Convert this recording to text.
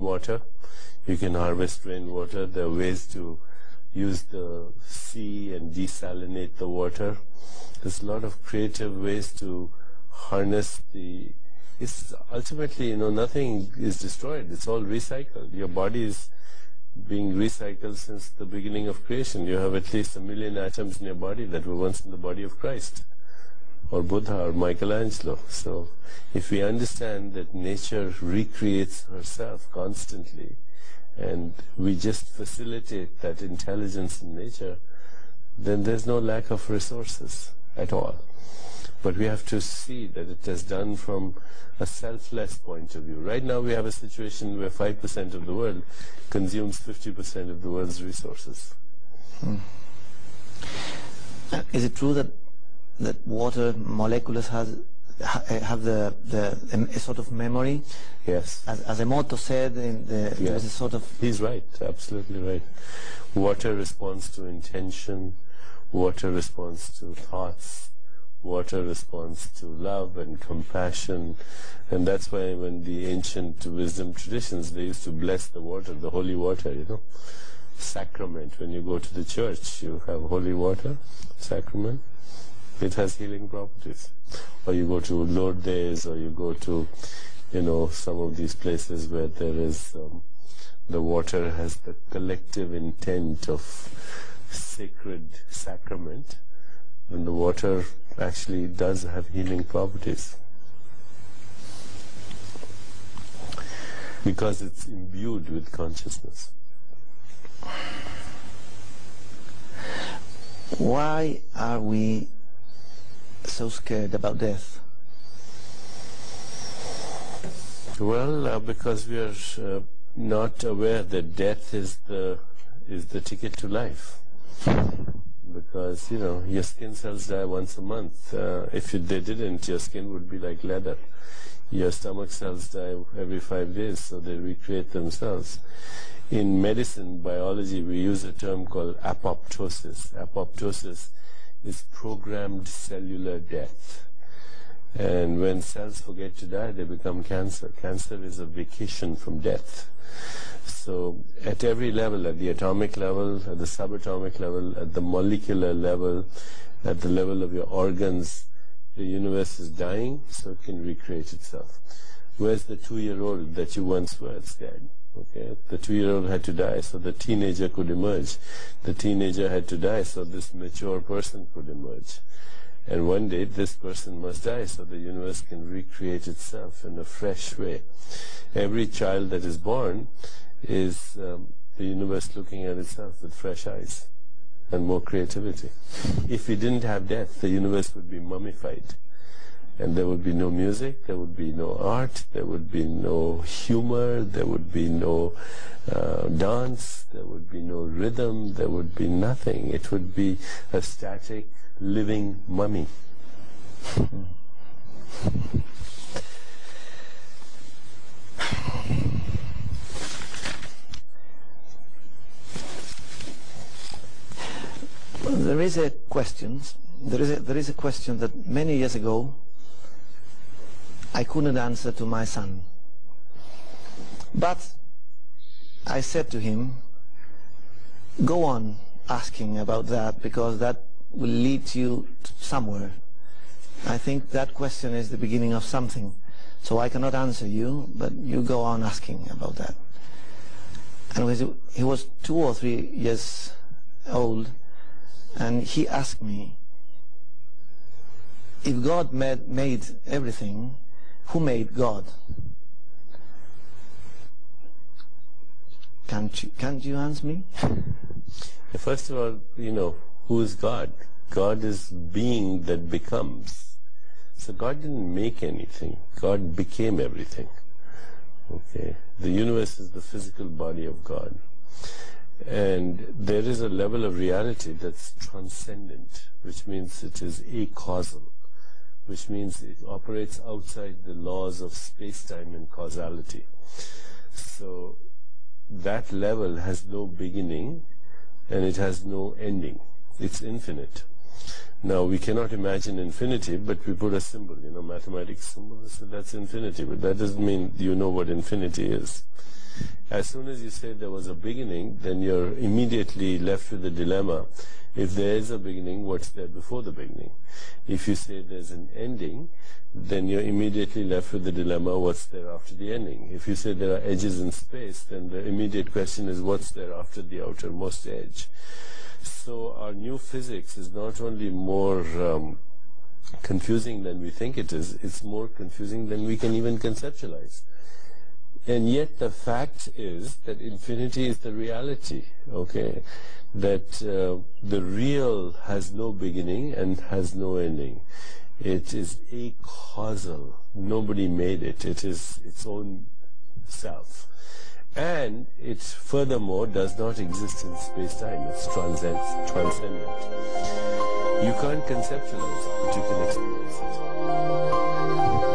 water. You can harvest rainwater. There are ways to use the sea and desalinate the water. There's a lot of creative ways to harness the... It's ultimately, nothing is destroyed. It's all recycled. Your body is being recycled since the beginning of creation. You have at least 1 million atoms in your body that were once in the body of Christ, or Buddha, or Michelangelo. So if we understand that nature recreates herself constantly, and we just facilitate that intelligence in nature, then there's no lack of resources at all. But we have to see that it is done from a selfless point of view. Right now we have a situation where 5% of the world consumes 50% of the world's resources. Is it true that water molecules have a sort of memory? Yes. As Emoto said, there is a sort of... He's right, absolutely right. Water responds to intention, water responds to thoughts, water responds to love and compassion, and that's why when the ancient wisdom traditions, they used to bless the water, the holy water, sacrament. When you go to the church, you have holy water, sacrament. It has healing properties. Or you go to Lourdes, or you go to, some of these places where there is, the water has the collective intent of sacred sacrament, and the water actually does have healing properties. Because it's imbued with consciousness. Why are we so scared about death? Well, because we are not aware that death is the ticket to life. Because, your skin cells die once a month. If they didn't, your skin would be like leather. Your stomach cells die every 5 days, so they recreate themselves. In medicine, biology, we use a term called apoptosis. Apoptosis is programmed cellular death. And when cells forget to die, they become cancer. Cancer is a vacation from death. So at every level, at the atomic level, at the subatomic level, at the molecular level, at the level of your organs, the universe is dying, so it can recreate itself. Where's the 2-year-old that you once were? It's dead. Okay, the 2-year-old had to die so the teenager could emerge. The teenager had to die so this mature person could emerge. And one day this person must die so the universe can recreate itself in a fresh way. Every child that is born is the universe looking at itself with fresh eyes and more creativity. If we didn't have death, the universe would be mummified. And there would be no music, there would be no art, there would be no humor, there would be no dance, there would be no rhythm, there would be nothing. It would be a static, living mummy. There is a question that many years ago I couldn't answer to my son. But I said to him, go on asking about that, because that will lead you somewhere. I think that question is the beginning of something. So I cannot answer you, but you go on asking about that. And he was 2 or 3 years old, and he asked me, if God made everything, who made God? Can't you answer me? First of all, who is God? God is being that becomes. So God didn't make anything. God became everything. Okay? The universe is the physical body of God. And there is a level of reality that's transcendent, which means it is acausal, which means it operates outside the laws of space-time and causality. So that level has no beginning and it has no ending. It's infinite. Now, we cannot imagine infinity, but we put a symbol, mathematics symbol, so that's infinity. But that doesn't mean you know what infinity is. As soon as you say there was a beginning, then you're immediately left with the dilemma. If there is a beginning, what's there before the beginning? If you say there's an ending, then you're immediately left with the dilemma, what's there after the ending? If you say there are edges in space, then the immediate question is, what's there after the outermost edge? So our new physics is not only more confusing than we think it is, it's more confusing than we can even conceptualize. And yet the fact is that infinity is the reality, okay? That the real has no beginning and has no ending. It is acausal. Nobody made it. It is its own self. And it furthermore does not exist in space-time. It's transcendent. You can't conceptualize it, but you can experience it.